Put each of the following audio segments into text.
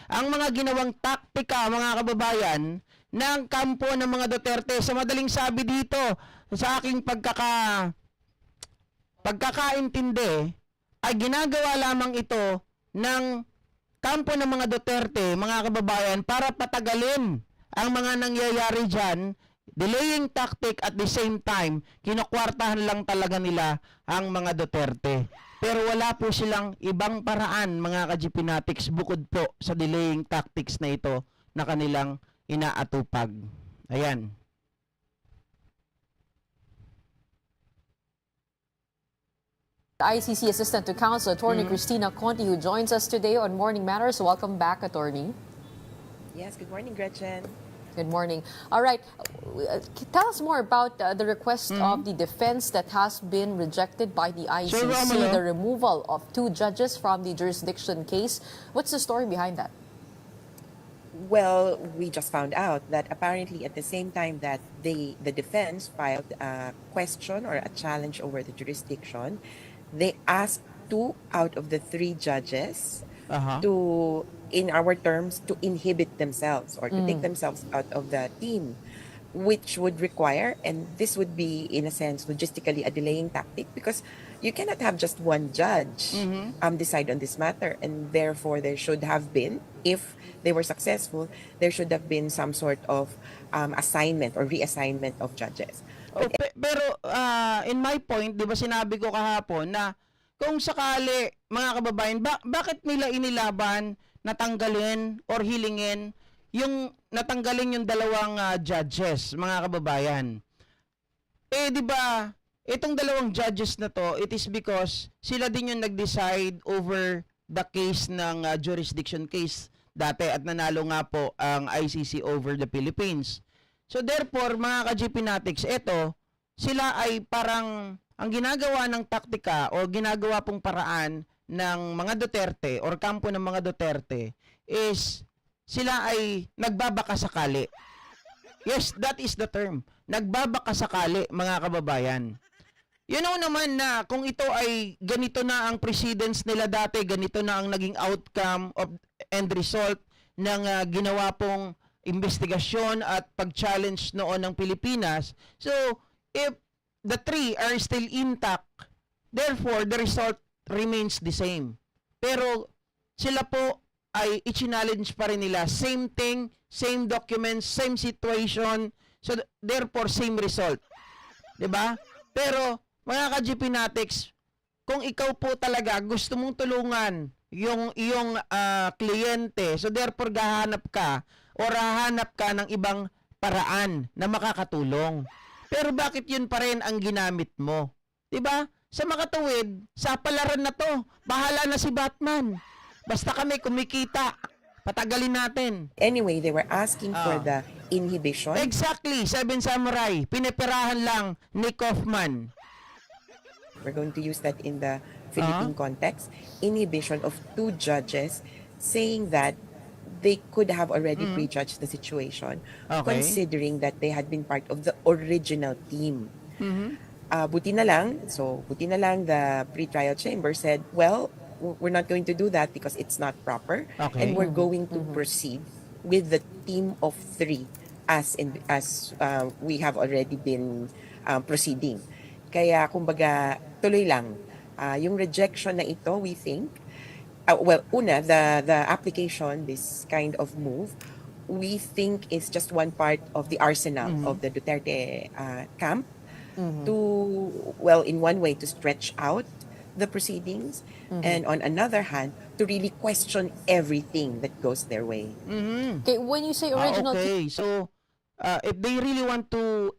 ang mga ginawang taktika, mga kababayan, ng kampo ng mga Duterte. Sa madaling sabi dito, sa aking pagkakaintindi, ay ginagawa lamang ito ng kampo ng mga Duterte, mga kababayan, para patagalin ang mga nangyayari dyan, delaying tactic at the same time, kinukwartahan lang talaga nila ang mga Duterte. Pero wala po silang ibang paraan, mga ka-GPnatics, bukod po sa delaying tactics na ito na kanilang inaatupag. Ayan. ICC Assistant to Counsel, Attorney Mm-hmm. Christina Conti, who joins us today on Morning Matters. Welcome back, Attorney. Yes, good morning, Gretchen. Good morning. All right. Tell us more about the request of the defense that has been rejected by the ICC, Romulo. the removal of 2 judges from the jurisdiction case. What's the story behind that? Well, we just found out that apparently at the same time that the defense filed a question or a challenge over the jurisdiction, they asked 2 out of the 3 judges to, in our terms, to inhibit themselves or to take themselves out of the team, which would require, and this would be in a sense logistically a delaying tactic, because you cannot have just one judge decide on this matter, and therefore there should have been, if they were successful, there should have been some sort of assignment or reassignment of judges. Pero in my point, 'di ba sinabi ko kahapon na kung sakali, mga kababayan, bakit nila inilaban natanggalin or hilingin yung natanggalin yung dalawang judges, mga kababayan? Eh 'di ba, itong dalawang judges na to, it is because sila din yung nag-decide over the case ng jurisdiction case dati at nanalo nga po ang ICC over the Philippines. So therefore, mga ka-GPnatics, ito, sila ay parang ang ginagawa ng taktika o ginagawa pong paraan ng mga Duterte or kampo ng mga Duterte is sila ay nagbabakasakali. Yes, that is the term. Nagbabakasakali, mga kababayan. You know naman na kung ito ay ganito na ang precedence nila dati, ganito na ang naging outcome of end result ng ginawa pong investigasyon at pag-challenge noon ng Pilipinas. So, if the 3 are still intact, therefore, the result remains the same. Pero, sila po ay i-challenge pa rin nila. Same thing, same documents, same situation. So, therefore, same result. 'Di ba? Pero, mga ka-GPnatics, kung ikaw po talaga gusto mong tulungan yung iyong kliyente, so therefore gahanap ka or hahanap ka ng ibang paraan na makakatulong. Pero bakit yun pa rin ang ginamit mo? 'Di ba? Sa makatuwid, sa palaran na to, bahala na si Batman. Basta kami kumikita, patagalin natin. Anyway, they were asking for the inhibition. Exactly, Seven Samurai, pinipirahan lang ni Kaufman. We're going to use that in the Philippine context. Inhibition of 2 judges, saying that they could have already prejudged the situation, Okay. considering that they had been part of the original team. Buti na lang the pre-trial chamber said, well, we're not going to do that because it's not proper, Okay. and we're going to proceed with the team of 3 as we have already been proceeding. Kaya kumbaga tuloy lang yung rejection na ito, we think, una, the application, this kind of move, we think is just one part of the arsenal of the Duterte camp to, well, in one way, to stretch out the proceedings, and on another hand, to really question everything that goes their way. Okay, when you say original Okay, so if they really want to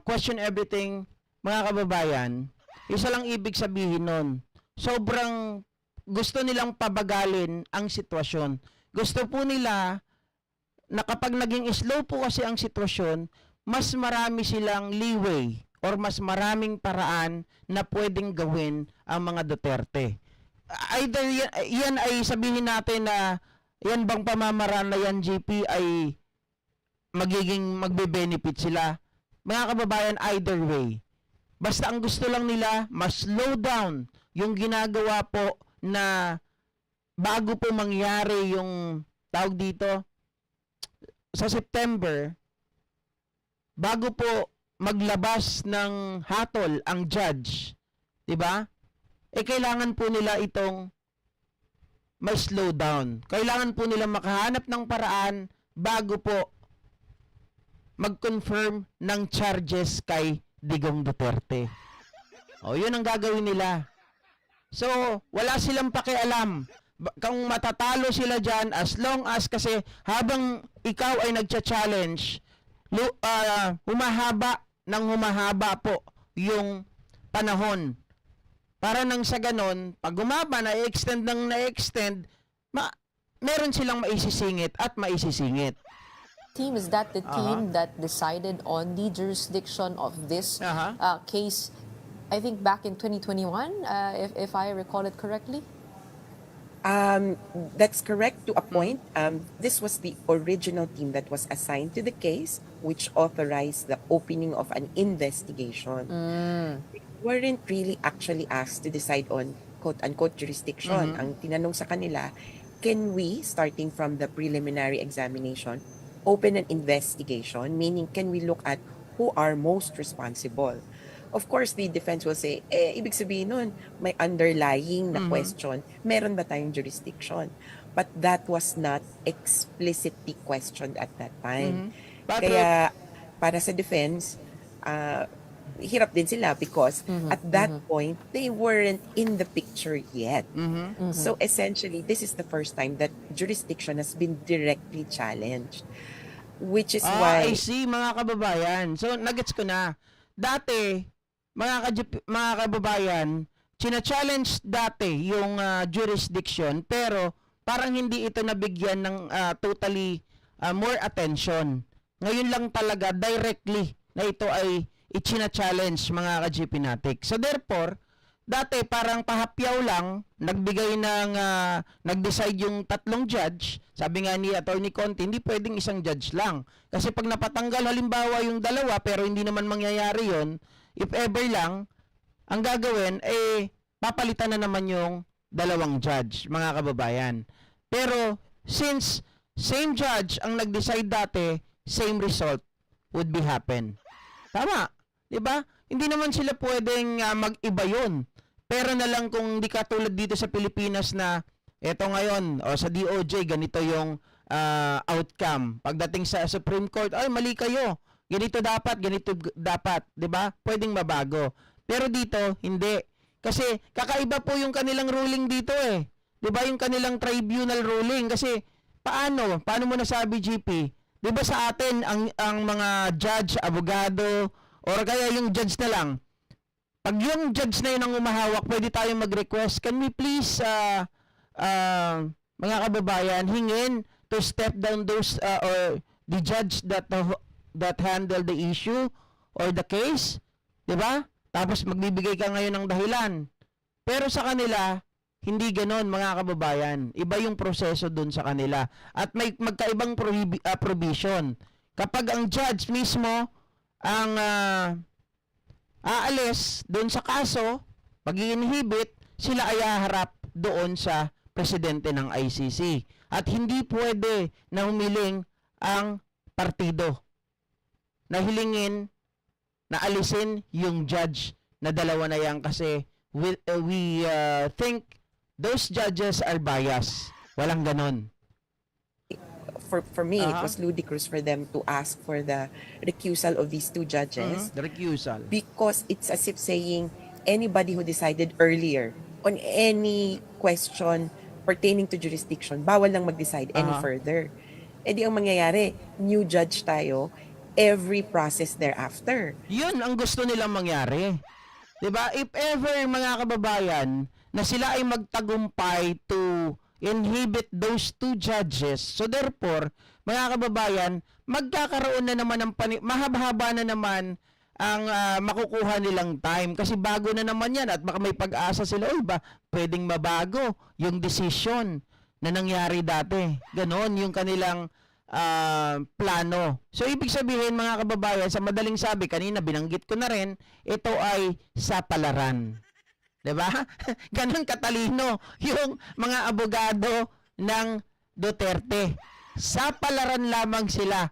question everything, mga kababayan, isa lang ibig sabihin nun, sobrang gusto nilang pabagalin ang sitwasyon. Gusto po nila na kapag naging slow po kasi ang sitwasyon, mas marami silang leeway or mas maraming paraan na pwedeng gawin ang mga Duterte. Either yan ay sabihin natin na yan bang pamamaraan na yan, GP, ay magiging magbe-benefit sila. Mga kababayan, either way. Basta ang gusto lang nila, mas slow down yung ginagawa po na bago po mangyari yung tawag dito, sa September, bago po maglabas ng hatol ang judge, 'di ba? Kailangan po nila itong ma-slow down. Kailangan po nila makahanap ng paraan bago po mag-confirm ng charges kay Digong Duterte. O, yun ang gagawin nila. So, wala silang pakialam. Kung matatalo sila dyan, as long as kasi habang ikaw ay nagcha-challenge, humahaba po yung panahon. Para nang sa ganon, pag humaba, na-extend ng na-extend, meron silang maisisingit at maisisingit. Team, is that the team that decided on the jurisdiction of this case, I think back in 2021, if I recall it correctly? That's correct to a point. This was the original team that was assigned to the case, which authorized the opening of an investigation. They weren't really actually asked to decide on quote-unquote jurisdiction. Ang tinanong sa kanila, can we, starting from the preliminary examination, open an investigation? Meaning, can we look at who are most responsible? Of course, the defense will say, ibig sabihin nun, may underlying na question, meron ba tayong jurisdiction? But that was not explicitly questioned at that time. Kaya, para sa defense, hirap din sila because at that point, they weren't in the picture yet. So essentially, this is the first time that jurisdiction has been directly challenged. Which is why... I see, mga kababayan. So, nagets ko na. Dati, mga kababayan, china-challenge dati yung jurisdiction, pero parang hindi ito nabigyan ng totally more attention. Ngayon lang talaga, directly, na ito ay i-china-challenge mga ka-GP Natik. So therefore, dati parang pahapyaw lang, nagbigay ng, nag-decide yung tatlong judge. Sabi nga ni Attorney Conti, hindi pwedeng isang judge lang. Kasi pag napatanggal halimbawa yung dalawa, pero hindi naman mangyayari yon, if ever lang, ang gagawin, papalitan na naman yung dalawang judge, mga kababayan. Pero, since same judge ang nag-decide dati, same result would be happen. Tama, di ba? Hindi naman sila pwedeng mag-iba yun. Pero na lang kung di katulad dito sa Pilipinas na eto ngayon, o sa DOJ, ganito yung outcome. Pagdating sa Supreme Court, ay mali kayo. Ganito dapat, 'di ba? Pwedeng mabago. Pero dito hindi. Kasi kakaiba po yung kanilang ruling dito 'Di ba yung kanilang tribunal ruling kasi paano mo nasabi GP? 'Di ba sa atin ang mga judge, abogado or kaya yung judge na lang. Pag yung judge na yun ang umahawak, pwede tayong mag-request, can we please mga kababayan hingin to step down those or the judge that handle the issue or the case, 'di ba? Tapos magbibigay ka ngayon ng dahilan. Pero sa kanila, hindi ganoon mga kababayan. Iba yung proseso doon sa kanila. At may magkaibang provision. Kapag ang judge mismo ang aalis doon sa kaso, pag-inhibit, sila ay haharap doon sa presidente ng ICC. At hindi pwede na humiling ang partido na hilingin na alisin yung judge na dalawa na yan kasi we think those judges are biased. Walang ganon. For me, it was ludicrous for them to ask for the recusal of these two judges. The recusal. Because it's as if saying anybody who decided earlier on any question pertaining to jurisdiction, bawal nang mag-decide any further. Eh di ang mangyayari, new judge tayo, every process thereafter. Yun ang gusto nilang mangyari. 'Di ba? If ever mga kababayan na sila ay magtagumpay to inhibit those two judges, so therefore, mga kababayan, magkakaroon na naman ng mahaba-haba na naman ang makukuha nilang time kasi bago na naman yan at baka may pag-asa sila, ba pwedeng mabago yung decision na nangyari dati. Ganon yung kanilang plano. So ibig sabihin mga kababayan, sa madaling sabi, kanina binanggit ko na rin, ito ay sapalaran. 'Di ba? Ganon katalino yung mga abogado ng Duterte. Sa palaran lamang sila.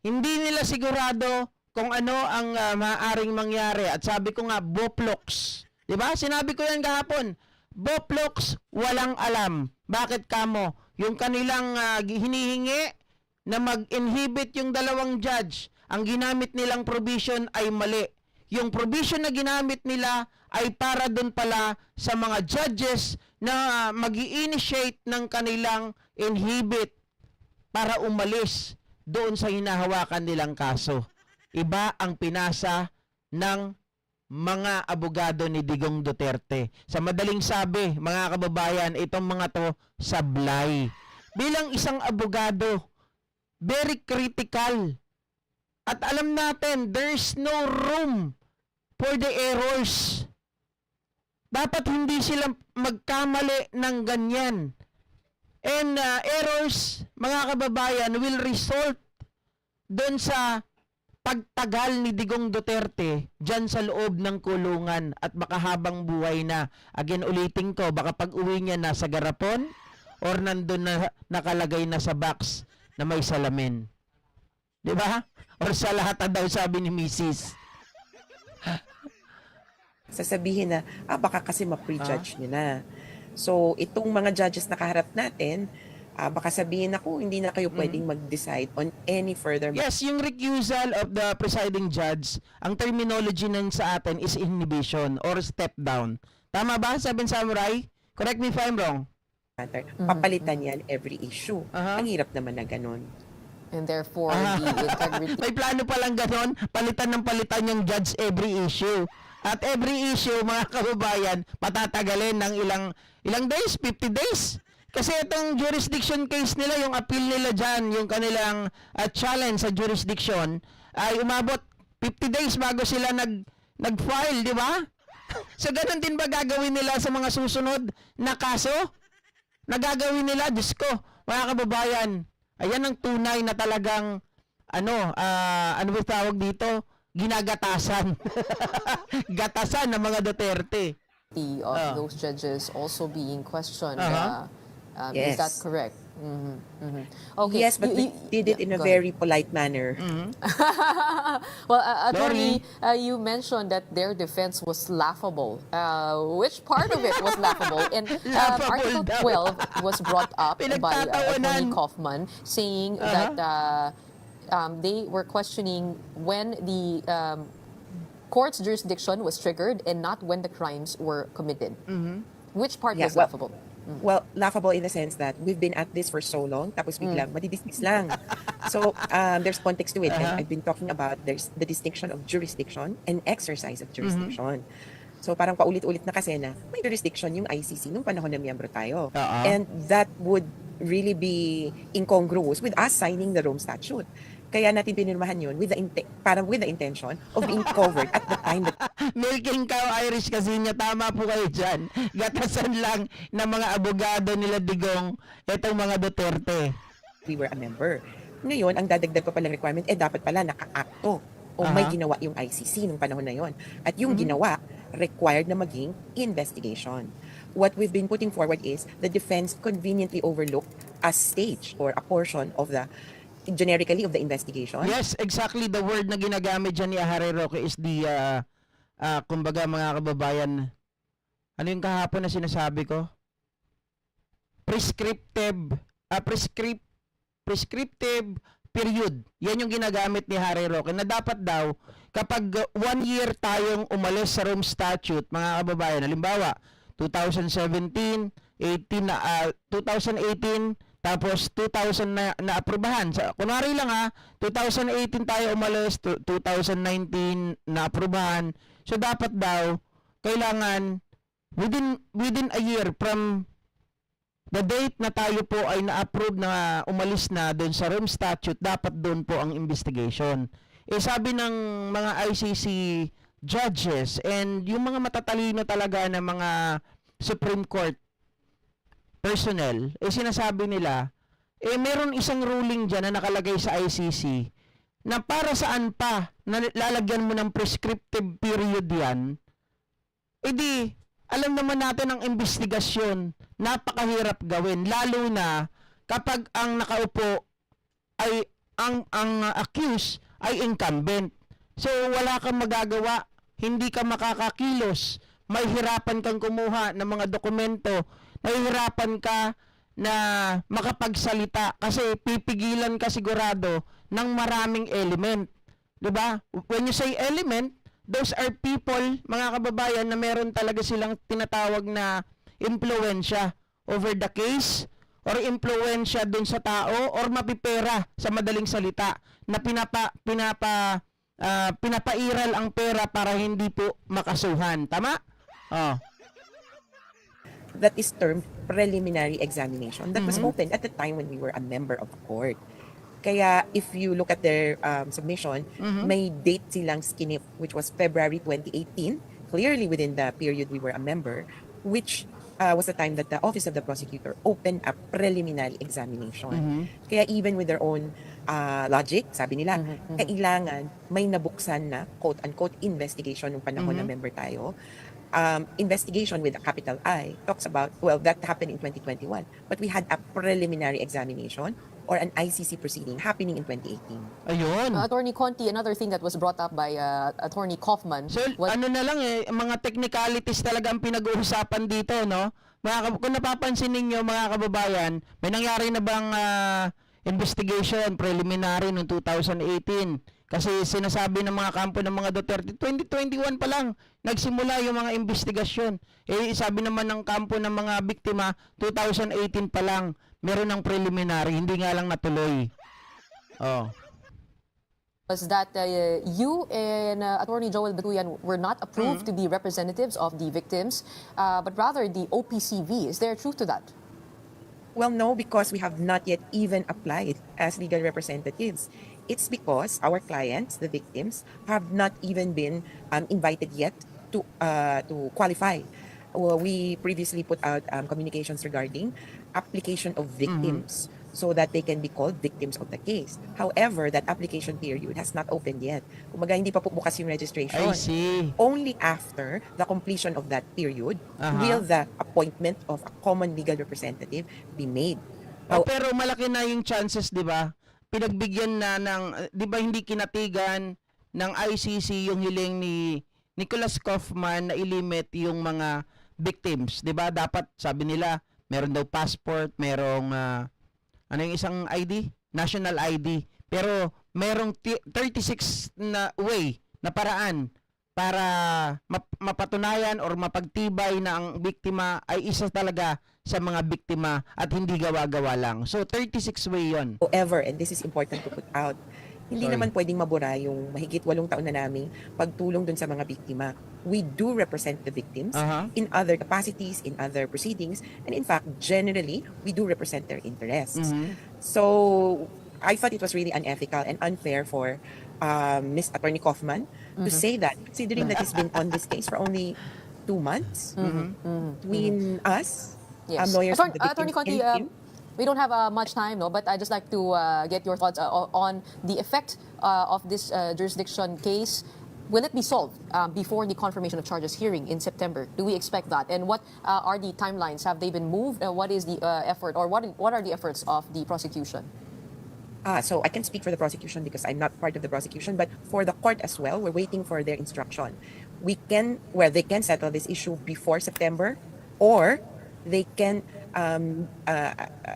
Hindi nila sigurado kung ano ang maaaring mangyari. At sabi ko nga, Boplox. Diba? Sinabi ko yan kahapon. Boplox, walang alam. Bakit kamo? Yung kanilang hinihingi na mag-inhibit yung dalawang judge, ang ginamit nilang provision ay mali. Yung provision na ginamit nila ay para doon pala sa mga judges na mag-i-initiate ng kanilang inhibit para umalis doon sa hinahawakan nilang kaso. Iba ang pinasa ng mga abogado ni Digong Duterte. Sa madaling sabi, mga kababayan, itong mga to sablay. Bilang isang abogado, very critical. At alam natin, there's no room for the errors. Dapat hindi sila magkamali ng ganyan. And errors, mga kababayan, will result doon sa pagtagal ni Digong Duterte dyan sa loob ng kulungan at baka habang buhay na. Again, ulitin ko, baka pag uwi niya nasa garapon or nandun na nakalagay na sa box na may salamin. Di ba? Or sa lahat daw sabi ni Mrs. Sasabihin na, baka kasi ma-prejudge nyo na. So, itong mga judges na kaharap natin, baka sabihin ako, hindi na kayo pwedeng mag-decide on any further. Yes, yung recusal of the presiding judge, ang terminology nun sa atin is inhibition or step down. Tama ba, Seven Samurai? Correct me if I'm wrong. matter. Papalitan yan every issue. Ang hirap naman na ganun. And therefore, the integrity... May plano palang ganon, palitan ng palitan yung judge every issue. At every issue, mga kababayan, patatagalin ng ilang days, 50 days. Kasi itong jurisdiction case nila, yung appeal nila dyan, yung kanilang challenge sa jurisdiction, ay umabot 50 days bago sila nag-file, di ba? So, ganun din ba gagawin nila sa mga susunod na kaso? Nagagawin nila, Diyos ko, mga kababayan, ayan ang tunay na talagang, ano ba tawag dito? Ginagatasan. Gatasan ng mga Duterte. of those judges also being questioned. Yes. Is that correct? Okay. Yes, but they did it in a go very polite manner. Well, attorney, you mentioned that their defense was laughable. Which part of it was laughable? And Laughable Article daw. 12 was brought up by Pinagtatawanan. Attorney Kaufman, saying that they were questioning when the court's jurisdiction was triggered and not when the crimes were committed. Which part was laughable? Well, laughable in the sense that we've been at this for so long, tapos biglang madidismiss lang. So, there's context to it. And I've been talking about there's the distinction of jurisdiction and exercise of jurisdiction. So, parang paulit-ulit na kasi na may jurisdiction yung ICC nung panahon na miyembro tayo. And that would really be incongruous with us signing the Rome Statute. Kaya natin pinirmahan yun with the intention of being covered at the time that Milking cow Irish kasi niya, tama po kayo dyan. Gatasan lang ng mga abogado nila Digong, itong mga Duterte. we were a member. Ngayon, ang dadagdag pa palang requirement, dapat pala naka-akto o may ginawa yung ICC nung panahon na yon. At yung ginawa, required na maging investigation. What we've been putting forward is the defense conveniently overlooked a stage or a portion of the generically of the investigation. Yes, exactly. The word na ginagamit dyan ni Harry Roque is the, kumbaga mga kababayan, ano yung kahapon na sinasabi ko? Prescriptive period. Yan yung ginagamit ni Harry Roque na dapat daw kapag 1 year tayong umalis sa Rome Statute, mga kababayan, halimbawa 2017, 2018, tapos 2000 na aprubahan. Kunwari lang 2018 tayo umalis, 2019 na aprubahan. So dapat daw kailangan within a year from the date na tayo po ay na-approve na umalis na doon sa Rome Statute, dapat doon po ang investigation. Sabi ng mga ICC judges and yung mga matatalino talaga na mga Supreme Court personnel, sinasabi nila, meron isang ruling dyan na nakalagay sa ICC na para saan pa na lalagyan mo ng prescriptive period yan, alam naman natin ang investigasyon, napakahirap gawin, lalo na kapag ang nakaupo ay ang accused ay incumbent. So wala kang magagawa, hindi ka makakakilos, may hirapan kang kumuha ng mga dokumento, nahihirapan ka na makapagsalita kasi pipigilan ka sigurado ng maraming element. 'Di ba? When you say element, those are people, mga kababayan, na meron talaga silang tinatawag na impluwensya over the case or impluwensya dun sa tao or mapipera sa madaling salita na pinapairal ang pera para hindi po makasuhan. Tama? Oh. That is termed preliminary examination that was opened at the time when we were a member of the court. Kaya if you look at their submission, may date silang skinip, which was February 2018, clearly within the period we were a member, which was the time that the Office of the Prosecutor opened a preliminary examination. Kaya even with their own logic, sabi nila, kailangan may nabuksan na quote-unquote investigation nung panahon na member tayo. Investigation with a capital I talks about, well, that happened in 2021, but we had a preliminary examination or an ICC proceeding happening in 2018. Ayun. Attorney Conti, another thing that was brought up by Attorney Kaufman So, was ano na lang mga technicalities talaga ang pinag-uusapan dito, no? Kung napapansin ninyo, mga kababayan, may nangyari na bang investigation preliminary noong 2018? Kasi sinasabi ng mga kampo ng mga Duterte, 2021 pa lang nagsimula yung mga investigasyon. Sabi naman ng kampo ng mga biktima, 2018 pa lang meron ng preliminary, hindi nga lang natuloy. Oh. was that you and Attorney Joel Batuyan were not approved to be representatives of the victims, but rather the OPCV. Is there truth to that? Well, no, because we have not yet even applied as legal representatives. It's because our clients, the victims, have not even been invited yet to qualify. We previously put out communications regarding application of victims so that they can be called victims of the case. However, that application period has not opened yet. Kumbaga, hindi pa po bukas yung registration. I see. Only after the completion of that period will the appointment of a common legal representative be made. Pero malaki na yung chances, 'di ba? Pinagbigyan na ng, 'di ba, hindi kinatigan ng ICC yung hiling ni Nicholas Kaufman na ilimit yung mga victims, 'di ba? Dapat, sabi nila, meron daw passport, merong ano yung isang ID? National ID. Pero merong 36 na way, na paraan para mapatunayan or mapagtibay na ang biktima ay isa talaga sa mga biktima at hindi gawa-gawa lang. So 36 way yon. However, and this is important to put out, hindi Sorry. naman pwedeng mabura yung mahigit 8 taon na naming pagtulong dun sa mga biktima. We do represent the victims in other capacities, in other proceedings, and in fact, generally, we do represent their interests. So, I thought it was really unethical and unfair for Ms. Attorney Kaufman to say that, considering that he's been on this case for only 2 months between us, lawyers of the Attorney victims, Conti, and him. we don't have much time, no, but I'd just like to get your thoughts on the effect of this jurisdiction case. Will it be solved before the confirmation of charges hearing in September? Do we expect that? And what are the timelines? Have they been moved? What is the effort, or what are the efforts of the prosecution? So I can speak for the prosecution because I'm not part of the prosecution, but for the court as well, we're waiting for their instruction. They can settle this issue before September, or they can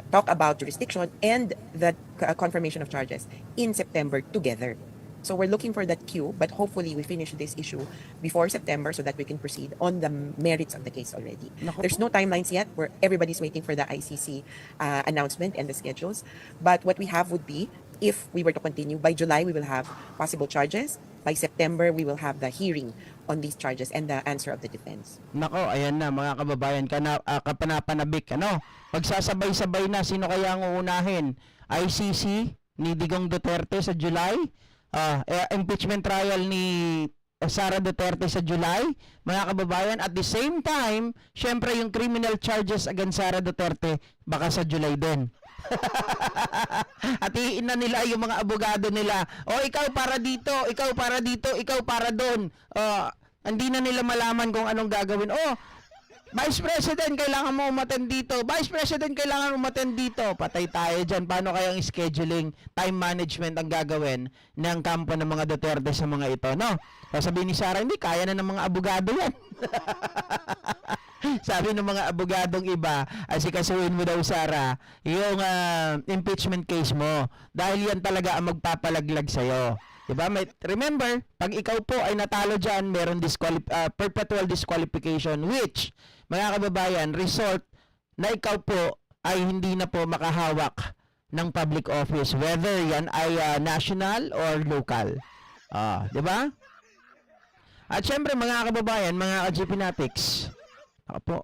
talk about jurisdiction and the confirmation of charges in September together. So we're looking for that queue, but hopefully we finish this issue before September so that we can proceed on the merits of the case already. There's no timelines yet, where everybody's waiting for the ICC announcement and the schedules. But what we have would be, if we were to continue, by July we will have possible charges. By September, we will have the hearing on these charges and the answer of the defense. Nako, ayan na mga kababayan, kapanapanabik, ano? Magsasabay-sabay na, sino kaya ang uunahin? ICC ni Digong Duterte sa July? Impeachment trial ni Sara Duterte sa July, mga kababayan. At the same time, syempre yung criminal charges against Sara Duterte, baka sa July din. At iina nila yung mga abogado nila. Ikaw para dito, ikaw para dito, ikaw para doon. Hindi na nila malaman kung anong gagawin. Vice President, kailangan mo umattend dito. Vice President, kailangan umattend dito. Patay tayo dyan. Paano kayang scheduling, time management ang gagawin ng kampo ng mga Duterte sa mga ito, no? Sasabihin ni Sara, hindi, kaya na ng mga abogado yan. Sabi ng mga abogadong iba, asikasuhin mo daw, Sara, yung impeachment case mo. Dahil yan talaga ang magpapalaglag sa'yo. Diba? Remember, pag ikaw po ay natalo dyan, meron perpetual disqualification, which, mga kababayan, result na ikaw po ay hindi na po makahawak ng public office, whether yan ay national or local. Diba? At syempre, mga kababayan, mga ka-GP Natics, ako po,